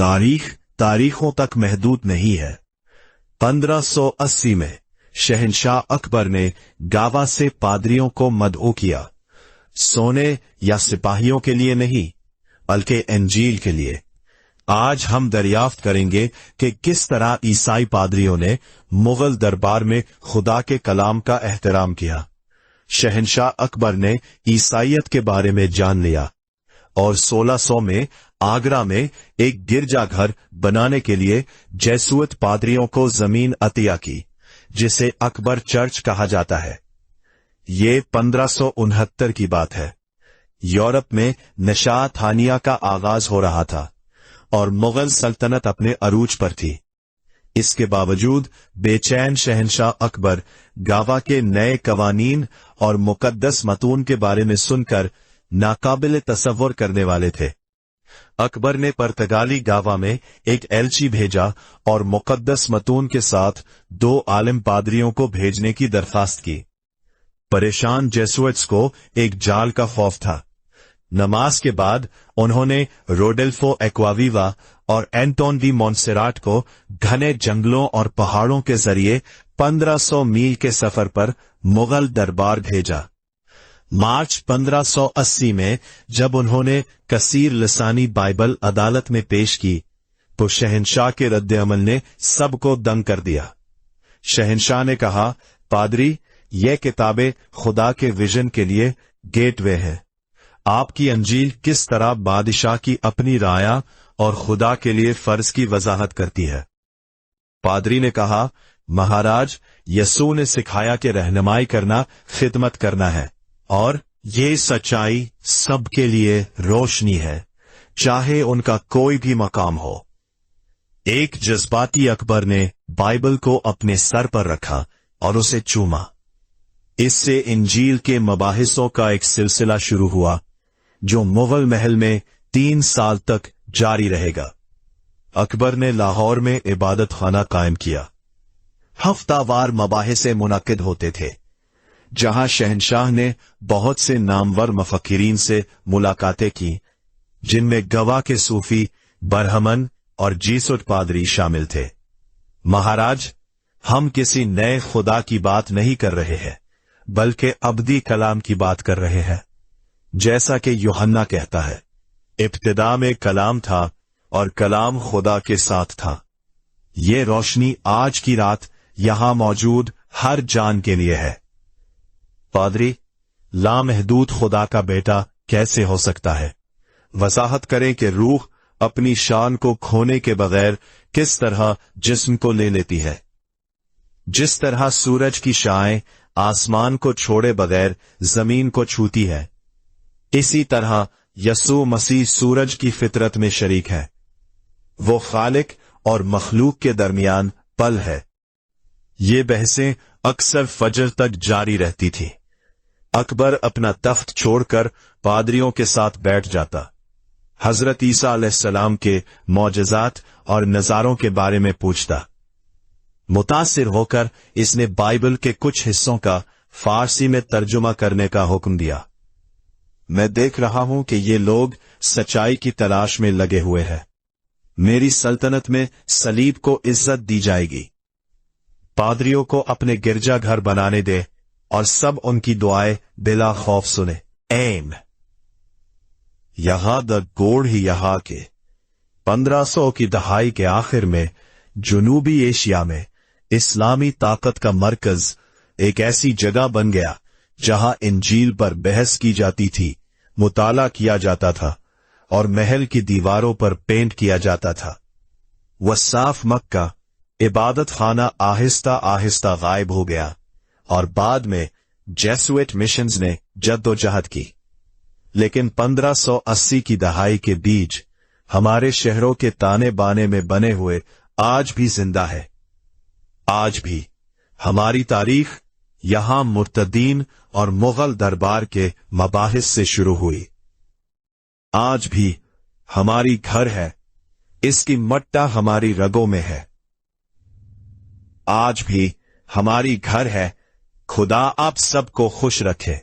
तारीखों तक महदूद नहीं है। 1580 में शहंशाह अकबर ने गावा से पादरियों को मदऊ किया, सोने या सिपाहियों के लिए नहीं बल्कि इंजील के लिए। आज हम दरियाफ्त करेंगे कि किस तरह ईसाई पादरियों ने मुगल दरबार में खुदा के कलाम का एहतराम किया। शहंशाह अकबर ने ईसाइयत के बारे में जान लिया और 1600 में आगरा में एक गिरजाघर बनाने के लिए जेसुइट पादरियों को जमीन अतिया की, जिसे अकबर चर्च कहा जाता है। ये 1569 की बात है। यूरोप में नशा थानिया का आगाज हो रहा था और मुगल सल्तनत अपने अरूज पर थी। इसके बावजूद बेचैन शहंशाह अकबर गावा के नए कवानीन और मुकद्दस मतून के बारे में सुनकर नाकाबिल तसव्वुर करने वाले थे। अकबर ने पुर्तगाली गावा में एक एलची भेजा और मुकद्दस मतून के साथ 2 आलिम पादरियों को भेजने की दरखास्त की। परेशान जेसुइट्स को एक जाल का खौफ था। नमाज के बाद उन्होंने रोडेल्फो एक्वाविवा और एंटोन डी मोंसेराट को घने जंगलों और पहाड़ों के जरिए 1500 मील के सफर पर मुगल दरबार भेजा। मार्च 1580 में जब उन्होंने कसीर लसानी बाइबल अदालत में पेश की तो शहंशाह के रद्द-ए-अमल ने सबको दंग कर दिया। शहंशाह ने कहा, पादरी, ये किताबें खुदा के विजन के लिए गेटवे है। आपकी अंजील किस तरह बादशाह की अपनी राया और खुदा के लिए फर्ज की वजाहत करती है। पादरी ने कहा, महाराज, यसू ने सिखाया कि रहनुमाई करना खिदमत करना है और ये सच्चाई सबके लिए रोशनी है, चाहे उनका कोई भी मकाम हो। एक जज्बाती अकबर ने बाइबल को अपने सर पर रखा और उसे चूमा। इससे इंजील के मबाहिसों का एक सिलसिला शुरू हुआ जो मुगल महल में 3 साल तक जारी रहेगा। अकबर ने लाहौर में इबादत खाना कायम किया। हफ्तावार मबाहिसे मुनक्किद होते थे, जहां शहंशाह ने बहुत से नामवर मफक्किरीन से मुलाकातें की, जिनमें गवा के सूफी बरहमन और जीसुट पादरी शामिल थे। महाराज, हम किसी नए खुदा की बात नहीं कर रहे हैं, बल्कि अब्दी कलाम की बात कर रहे हैं। जैसा कि यूहन्ना कहता है, इब्तिदा में कलाम था और कलाम खुदा के साथ था। ये रोशनी आज की रात यहां मौजूद हर जान के लिए है। पादरी, लामहदूद खुदा का बेटा कैसे हो सकता है? वजाहत करें कि रूह अपनी शान को खोने के बगैर किस तरह जिस्म को ले लेती है। जिस तरह सूरज की शाएं आसमान को छोड़े बगैर जमीन को छूती है, इसी तरह यसू मसीह सूरज की फितरत में शरीक है। वो खालिक और मखलूक के दरमियान पल है। ये बहसें अक्सर फजर तक जारी रहती थी। अकबर अपना तख्त छोड़कर पादरियों के साथ बैठ जाता, हजरत ईसा अलैहिस्सलाम के मौजज़ात और नजारों के बारे में पूछता। मुतासिर होकर इसने बाइबल के कुछ हिस्सों का फारसी में तर्जुमा करने का हुक्म दिया। मैं देख रहा हूं कि ये लोग सच्चाई की तलाश में लगे हुए हैं। मेरी सल्तनत में सलीब को इज्जत दी जाएगी। पादरियों को अपने गिरजाघर बनाने दे और सब उनकी दुआएं बिला खौफ सुने। एम यहां द गोड़ ही यहां के 1500 की दहाई के आखिर में जनूबी एशिया में इस्लामी ताकत का मरकज एक ऐसी जगह बन गया जहां इंजील पर बहस की जाती थी, मुताला किया जाता था और महल की दीवारों पर पेंट किया जाता था। वसाफ मक्का इबादत खाना आहिस्ता आहिस्ता गायब हो गया और बाद में जेसुइट मिशंस ने जद्दोजहद की। लेकिन 1580 की दहाई के बीज हमारे शहरों के ताने बाने में बने हुए आज भी जिंदा है। आज भी हमारी तारीख यहां मुर्तदीन और मुगल दरबार के मबाहिस से शुरू हुई। आज भी हमारी घर है, इसकी मट्टा हमारी रगों में है। आज भी हमारी घर है। खुदा आप सबको खुश रखे।